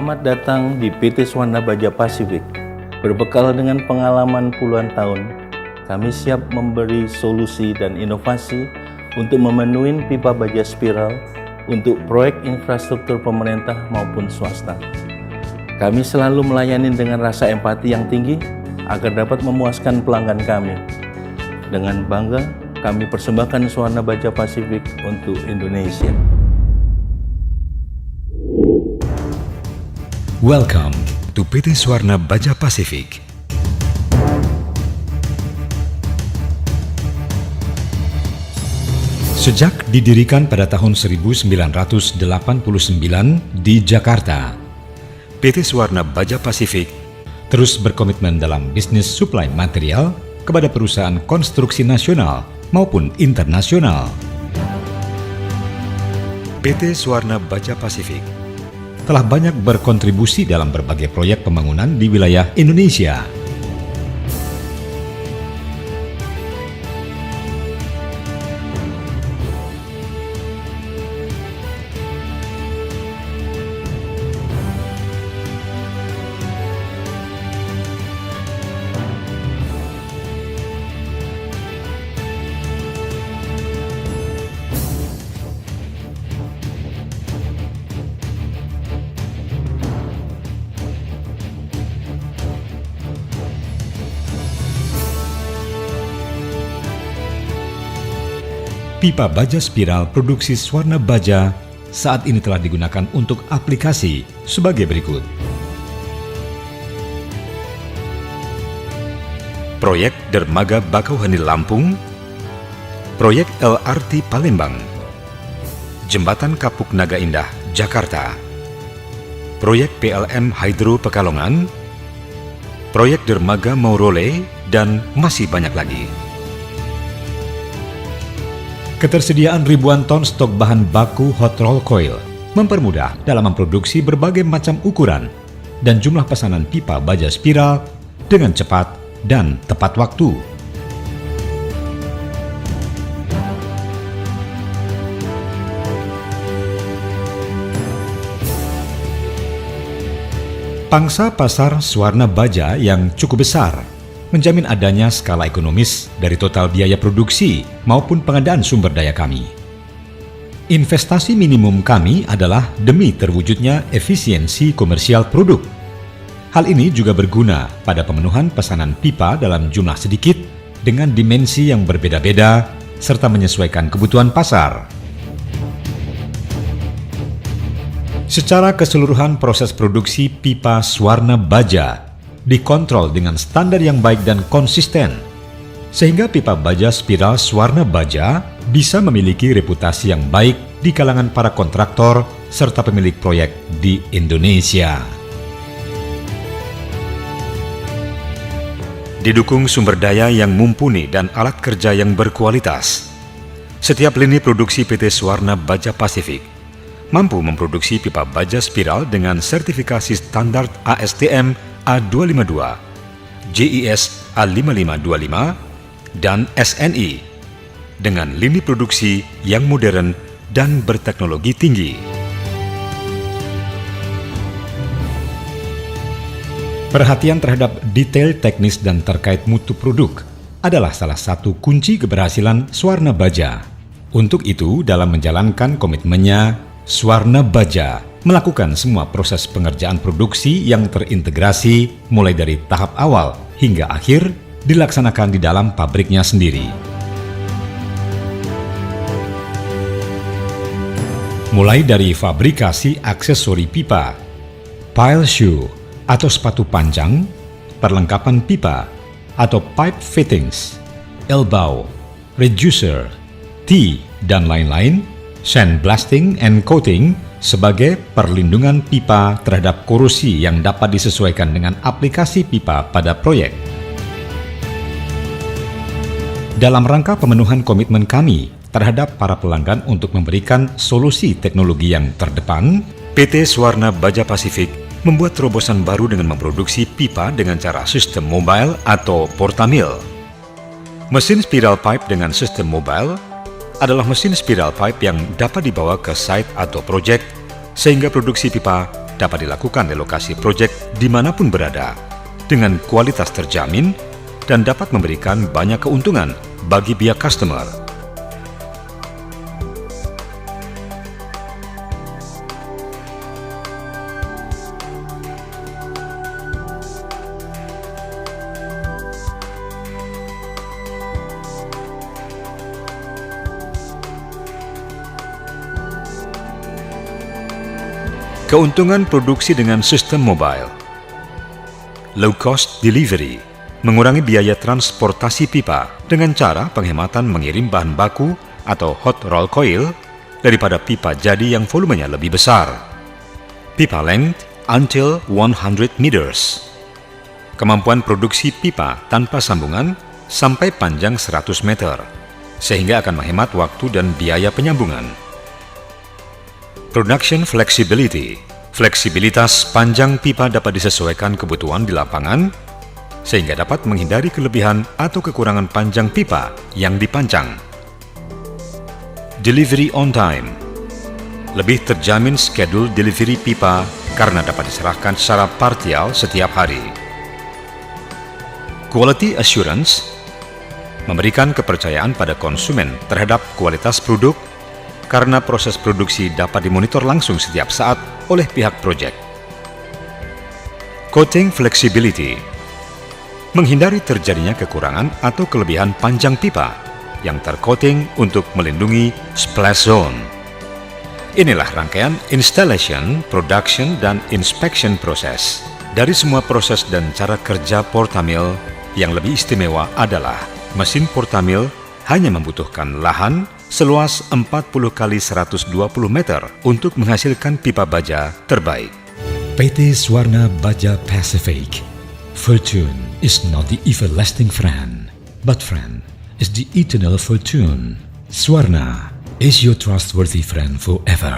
Selamat datang di PT Swarna Baja Pasifik. Berbekal dengan pengalaman puluhan tahun, kami siap memberi solusi dan inovasi untuk memenuhi pipa baja spiral untuk proyek infrastruktur pemerintah maupun swasta. Kami selalu melayani dengan rasa empati yang tinggi agar dapat memuaskan pelanggan kami. Dengan bangga, kami persembahkan Swarna Baja Pasifik untuk Indonesia. Welcome to PT Swarna Baja Pasifik. Sejak didirikan pada tahun 1989 di Jakarta, PT Swarna Baja Pasifik terus berkomitmen dalam bisnis suplai material kepada perusahaan konstruksi nasional maupun internasional. PT Swarna Baja Pasifik telah banyak berkontribusi dalam berbagai proyek pembangunan di wilayah Indonesia. Pipa baja spiral produksi Swarna Baja saat ini telah digunakan untuk aplikasi sebagai berikut. Proyek Dermaga Bakauheni Lampung, Proyek LRT Palembang, Jembatan Kapuk Naga Indah, Jakarta, Proyek PLM Hydro Pekalongan, Proyek Dermaga Maurole, dan masih banyak lagi. Ketersediaan ribuan ton stok bahan baku hot roll coil mempermudah dalam memproduksi berbagai macam ukuran dan jumlah pesanan pipa baja spiral dengan cepat dan tepat waktu. Pangsa pasar Swarna Baja yang cukup besar menjamin adanya skala ekonomis dari total biaya produksi maupun pengadaan sumber daya kami. Investasi minimum kami adalah demi terwujudnya efisiensi komersial produk. Hal ini juga berguna pada pemenuhan pesanan pipa dalam jumlah sedikit dengan dimensi yang berbeda-beda serta menyesuaikan kebutuhan pasar. Secara keseluruhan proses produksi pipa Swarna Baja dikontrol dengan standar yang baik dan konsisten, sehingga pipa baja spiral Swarna Baja bisa memiliki reputasi yang baik di kalangan para kontraktor serta pemilik proyek di Indonesia. Didukung sumber daya yang mumpuni dan alat kerja yang berkualitas, setiap lini produksi PT Swarna Baja Pasifik mampu memproduksi pipa baja spiral dengan sertifikasi standar ASTM A252, JIS A5525, dan SNI dengan lini produksi yang modern dan berteknologi tinggi. Perhatian terhadap detail teknis dan terkait mutu produk adalah salah satu kunci keberhasilan Swarna Baja. Untuk itu, dalam menjalankan komitmennya, Swarna Baja melakukan semua proses pengerjaan produksi yang terintegrasi mulai dari tahap awal hingga akhir dilaksanakan di dalam pabriknya sendiri. Mulai dari fabrikasi aksesori pipa, pile shoe atau sepatu panjang, perlengkapan pipa atau pipe fittings, elbow, reducer, T, dan lain-lain, sandblasting and coating sebagai perlindungan pipa terhadap korosi yang dapat disesuaikan dengan aplikasi pipa pada proyek. Dalam rangka pemenuhan komitmen kami terhadap para pelanggan untuk memberikan solusi teknologi yang terdepan, PT Swarna Baja Pasifik membuat terobosan baru dengan memproduksi pipa dengan cara sistem mobile atau portamil. Mesin spiral pipe dengan sistem mobile adalah mesin spiral pipe yang dapat dibawa ke site atau proyek sehingga produksi pipa dapat dilakukan di lokasi proyek dimanapun berada, dengan kualitas terjamin dan dapat memberikan banyak keuntungan bagi pihak customer. Keuntungan produksi dengan sistem mobile. Low cost delivery, mengurangi biaya transportasi pipa dengan cara penghematan mengirim bahan baku atau hot roll coil daripada pipa jadi yang volumenya lebih besar. Pipa length until 100 meters. Kemampuan produksi pipa tanpa sambungan sampai panjang 100 meter, sehingga akan menghemat waktu dan biaya penyambungan. Production flexibility. Fleksibilitas panjang pipa dapat disesuaikan kebutuhan di lapangan, sehingga dapat menghindari kelebihan atau kekurangan panjang pipa yang dipanjang. Delivery on time. Lebih terjamin schedule delivery pipa karena dapat diserahkan secara parsial setiap hari. Quality assurance. Memberikan kepercayaan pada konsumen terhadap kualitas produk karena proses produksi dapat dimonitor langsung setiap saat oleh pihak proyek. Coating flexibility. Menghindari terjadinya kekurangan atau kelebihan panjang pipa yang tercoating untuk melindungi splash zone. Inilah rangkaian installation, production, dan inspection proses. Dari semua proses dan cara kerja Portamil, yang lebih istimewa adalah mesin Portamil hanya membutuhkan lahan seluas 40 kali 120 meter untuk menghasilkan pipa baja terbaik. PT Swarna Baja Pacific. Fortune is not the everlasting friend, but friend is the eternal fortune. Swarna is your trustworthy friend forever.